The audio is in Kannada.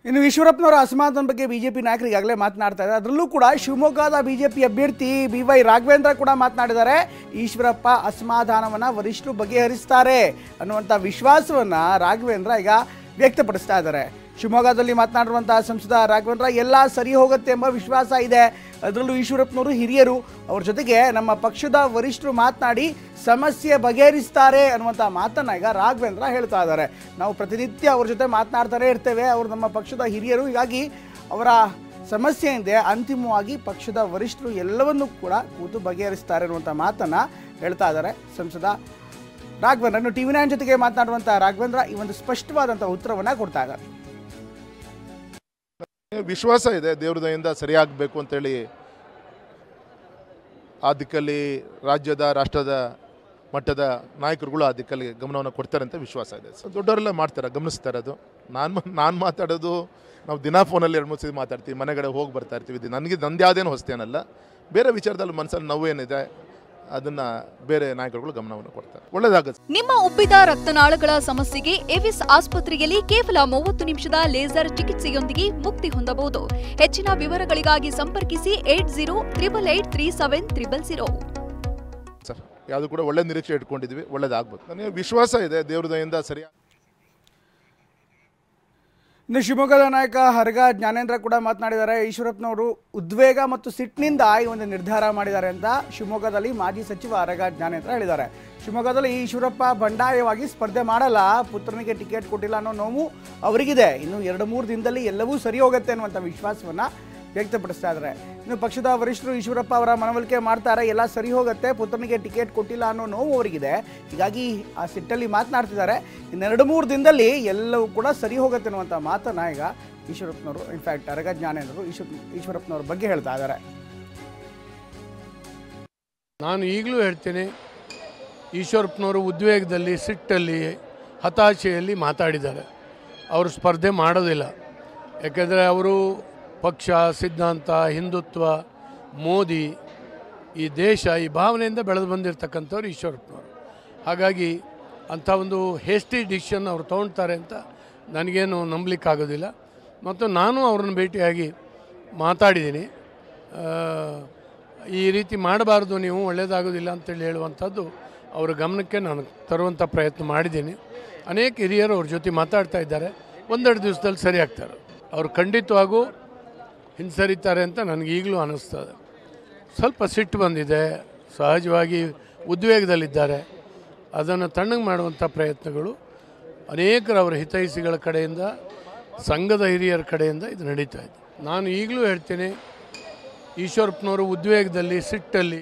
ಇನ್ನು ಈಶ್ವರಪ್ಪನವರ ಅಸಮಾಧಾನ ಬಗ್ಗೆ ಬಿಜೆಪಿ ನಾಯಕರು ಈಗಾಗಲೇ ಮಾತನಾಡ್ತಾ ಇದ್ದಾರೆ. ಅದರಲ್ಲೂ ಕೂಡ ಶಿವಮೊಗ್ಗದ ಬಿಜೆಪಿ ಅಭ್ಯರ್ಥಿ BY ರಾಘವೇಂದ್ರ ಕೂಡ ಮಾತನಾಡಿದ್ದಾರೆ. ಈಶ್ವರಪ್ಪ ಅಸಮಾಧಾನವನ್ನು ವರಿಷ್ಠರು ಬಗೆಹರಿಸ್ತಾರೆ ಅನ್ನುವಂಥ ವಿಶ್ವಾಸವನ್ನು ರಾಘವೇಂದ್ರ ಈಗ ವ್ಯಕ್ತಪಡಿಸ್ತಾ ಇದ್ದಾರೆ. ಶಿವಮೊಗ್ಗದಲ್ಲಿ ಮಾತನಾಡಿರುವಂತಹ ಸಂಸದ ರಾಘವೇಂದ್ರ ಎಲ್ಲ ಸರಿ ಹೋಗುತ್ತೆ ಎಂಬ ವಿಶ್ವಾಸ ಇದೆ. ಅದರಲ್ಲೂ ಈಶ್ವರಪ್ಪನವರು ಹಿರಿಯರು, ಅವ್ರ ಜೊತೆಗೆ ನಮ್ಮ ಪಕ್ಷದ ವರಿಷ್ಠರು ಮಾತನಾಡಿ ಸಮಸ್ಯೆ ಬಗೆಹರಿಸ್ತಾರೆ ಅನ್ನುವಂಥ ಮಾತನ್ನು ಈಗ ರಾಘವೇಂದ್ರ ಹೇಳ್ತಾ ಇದ್ದಾರೆ. ನಾವು ಪ್ರತಿನಿತ್ಯ ಅವ್ರ ಜೊತೆ ಮಾತನಾಡ್ತಾನೆ ಇರ್ತೇವೆ, ಅವರು ನಮ್ಮ ಪಕ್ಷದ ಹಿರಿಯರು, ಹೀಗಾಗಿ ಅವರ ಸಮಸ್ಯೆಯಿಂದ ಅಂತಿಮವಾಗಿ ಪಕ್ಷದ ವರಿಷ್ಠರು ಎಲ್ಲವನ್ನೂ ಕೂಡ ಕೂತು ಬಗೆಹರಿಸ್ತಾರೆ ಅನ್ನುವಂಥ ಮಾತನ್ನು ಹೇಳ್ತಾ ಇದ್ದಾರೆ ಸಂಸದ ರಾಘವೇಂದ್ರ. ಇನ್ನು TV9 ಜೊತೆಗೆ ಮಾತನಾಡುವಂಥ ರಾಘವೇಂದ್ರ ಈ ಒಂದು ಸ್ಪಷ್ಟವಾದಂಥ ಉತ್ತರವನ್ನು ಕೊಡ್ತಾ ಇದ್ದಾರೆ. ವಿಶ್ವಾಸ ಇದೆ ದೇವ್ರ ದಯೆಯಿಂದ ಸರಿಯಾಗಬೇಕು ಅಂತೇಳಿ ಆ ದಿಕ್ಕಲ್ಲಿ ರಾಜ್ಯದ ರಾಷ್ಟ್ರದ ಮಟ್ಟದ ನಾಯಕರುಗಳು ಆ ದಿಕ್ಕಲ್ಲಿ ಗಮನವನ್ನು ಕೊಡ್ತಾರೆ ಅಂತ ವಿಶ್ವಾಸ ಇದೆ. ದೊಡ್ಡವರೆಲ್ಲ ಮಾಡ್ತಾರೆ, ಗಮನಿಸ್ತಾರೆ. ಅದು ನಾನು ಮಾತಾಡೋದು ನಾವು ದಿನ ಫೋನಲ್ಲಿ 2-3 ಸತಿ ಮಾತಾಡ್ತೀವಿ, ಮನೆಗಡೆ ಹೋಗಿ ಬರ್ತಾ ಇರ್ತೀವಿ. ನಂದು ಯಾವುದೇನು ಹೊಸ್ತೇನಲ್ಲ, ಬೇರೆ ವಿಚಾರದಲ್ಲಿ ಮನಸ್ಸಲ್ಲಿ ನೋವೇನಿದೆ ಅದನ್ನ ಬೇರೆ ನಾಯಕರುಗಳು ಗಮನವನ್ನು ಕೊಡ್ತಾರೆ. ಒಳ್ಳೆಯದಾಗುತ್ತೆ. ನಿಮ್ಮ ಉಬ್ಬಿದ ರಕ್ತನಾಳಗಳ ಸಮಸ್ಯೆಗೆ ಎವಿಸ್ ಆಸ್ಪತ್ರೆಯಲ್ಲಿ ಕೇವಲ 30 ನಿಮಿಷದ ಲೇಸರ್ ಚಿಕಿತ್ಸೆಯೊಂದಿಗೆ ಮುಕ್ತಿ ಹೊಂದಬಹುದು. ಹೆಚ್ಚಿನ ವಿವರಗಳಿಗಾಗಿ ಸಂಪರ್ಕಿಸಿ 8088837000. ಸರ್, ಯಾವುದು ಕೂಡ ಒಳ್ಳೆ ನಿರೀಕ್ಷೆ ಇಟ್ಕೊಂಡಿದ್ವಿ, ಒಳ್ಳೆದಾಗ್ಬೋದು. ನನಗೆ ವಿಶ್ವಾಸ ಇದೆ ದೇವ್ರ ದಯೆಯಿಂದ ಸರಿಯಾಗಿ. ಇನ್ನು ಶಿವಮೊಗ್ಗದ ನಾಯಕ ಹರಗ ಜ್ಞಾನೇಂದ್ರ ಕೂಡ ಮಾತನಾಡಿದ್ದಾರೆ. ಈಶ್ವರಪ್ಪನವರು ಉದ್ವೇಗ ಮತ್ತು ಸಿಟ್ಟಿನಿಂದ ಈ ಒಂದು ನಿರ್ಧಾರ ಮಾಡಿದ್ದಾರೆ ಅಂತ ಶಿವಮೊಗ್ಗದಲ್ಲಿ ಮಾಜಿ ಸಚಿವ ಹರಗ ಜ್ಞಾನೇಂದ್ರ ಹೇಳಿದ್ದಾರೆ. ಶಿವಮೊಗ್ಗದಲ್ಲಿ ಈಶ್ವರಪ್ಪ ಬಂಡಾಯವಾಗಿ ಸ್ಪರ್ಧೆ ಮಾಡಲ್ಲ, ಪುತ್ರನಿಗೆ ಟಿಕೆಟ್ ಕೊಟ್ಟಿಲ್ಲ ಅನ್ನೋ ನೋವು ಅವರಿಗಿದೆ. ಇನ್ನು 2-3 ದಿನದಲ್ಲಿ ಎಲ್ಲವೂ ಸರಿ ಹೋಗುತ್ತೆ ಅನ್ನುವಂಥ ವಿಶ್ವಾಸವನ್ನು ವ್ಯಕ್ತಪಡಿಸ್ತಾ ಇದ್ದಾರೆ. ಇನ್ನು ಪಕ್ಷದ ವರಿಷ್ಠರು ಈಶ್ವರಪ್ಪ ಅವರ ಮನವೊಲಿಕೆ ಮಾಡ್ತಾರೆ, ಎಲ್ಲ ಸರಿ ಹೋಗುತ್ತೆ, ಪುತ್ರನಿಗೆ ಟಿಕೆಟ್ ಕೊಟ್ಟಿಲ್ಲ ಅನ್ನೋ ನೋವು ಅವರಿಗಿದೆ, ಹೀಗಾಗಿ ಆ ಸಿಟ್ಟಲ್ಲಿ ಮಾತನಾಡ್ತಿದ್ದಾರೆ. ಇನ್ನು 2-3 ದಿನದಲ್ಲಿ ಎಲ್ಲವೂ ಕೂಡ ಸರಿ ಹೋಗುತ್ತೆ ಅನ್ನುವಂಥ ಮಾತನ್ನು ಈಗ ಈಶ್ವರಪ್ಪನವರು, ಇನ್ಫ್ಯಾಕ್ಟ್ ಹರಗ ಜ್ಞಾನೇಂದ್ರರು ಈಶ್ವರಪ್ಪನವ್ರ ಬಗ್ಗೆ ಹೇಳ್ತಾ ಇದ್ದಾರೆ. ನಾನು ಈಗಲೂ ಹೇಳ್ತೇನೆ, ಈಶ್ವರಪ್ಪನವರು ಉದ್ವೇಗದಲ್ಲಿ, ಸಿಟ್ಟಲ್ಲಿ, ಹತಾಶೆಯಲ್ಲಿ ಮಾತಾಡಿದ್ದಾರೆ. ಅವರು ಸ್ಪರ್ಧೆ ಮಾಡೋದಿಲ್ಲ. ಯಾಕೆಂದರೆ ಅವರು ಪಕ್ಷ, ಸಿದ್ಧಾಂತ, ಹಿಂದುತ್ವ, ಮೋದಿ, ಈ ದೇಶ, ಈ ಭಾವನೆಯಿಂದ ಬೆಳೆದು ಬಂದಿರತಕ್ಕಂಥವ್ರು ಈಶ್ವರಪ್ಪನವರು. ಹಾಗಾಗಿ ಅಂಥ ಒಂದು ಹೇಸ್ಟಿ ಡಿಸಿಷನ್ ಅವರು ತೊಗೊಳ್ತಾರೆ ಅಂತ ನನಗೇನು ನಂಬಲಿಕ್ಕಾಗೋದಿಲ್ಲ. ಮತ್ತು ನಾನು ಅವ್ರನ್ನ ಭೇಟಿಯಾಗಿ ಮಾತಾಡಿದ್ದೀನಿ. ಈ ರೀತಿ ಮಾಡಬಾರ್ದು, ನೀವು ಒಳ್ಳೆಯದಾಗೋದಿಲ್ಲ ಅಂತೇಳಿ ಹೇಳುವಂಥದ್ದು ಅವರ ಗಮನಕ್ಕೆ ನಾನು ತರುವಂಥ ಪ್ರಯತ್ನ ಮಾಡಿದ್ದೀನಿ. ಅನೇಕ ಹಿರಿಯರು ಅವ್ರ ಜೊತೆ ಮಾತಾಡ್ತಾ ಇದ್ದಾರೆ. 1-2 ದಿವಸದಲ್ಲಿ ಸರಿ ಆಗ್ತಾರೆ. ಅವರು ಖಂಡಿತವಾಗೂ ಹಿಂಸರಿತಾರೆ ಅಂತ ನನಗೆ ಈಗಲೂ ಅನ್ನಿಸ್ತದೆ. ಸ್ವಲ್ಪ ಸಿಟ್ಟು ಬಂದಿದೆ, ಸಹಜವಾಗಿ ಉದ್ವೇಗದಲ್ಲಿದ್ದಾರೆ. ಅದನ್ನು ತಣ್ಣಗೆ ಮಾಡುವಂಥ ಪ್ರಯತ್ನಗಳು ಅನೇಕರು ಅವರ ಹಿತೈಷಿಗಳ ಕಡೆಯಿಂದ, ಸಂಘದ ಹಿರಿಯರ ಕಡೆಯಿಂದ ಇದು ನಡೀತಾ ಇದೆ. ನಾನು ಈಗಲೂ ಹೇಳ್ತೇನೆ, ಈಶ್ವರಪ್ಪನವರು ಉದ್ವೇಗದಲ್ಲಿ, ಸಿಟ್ಟಲ್ಲಿ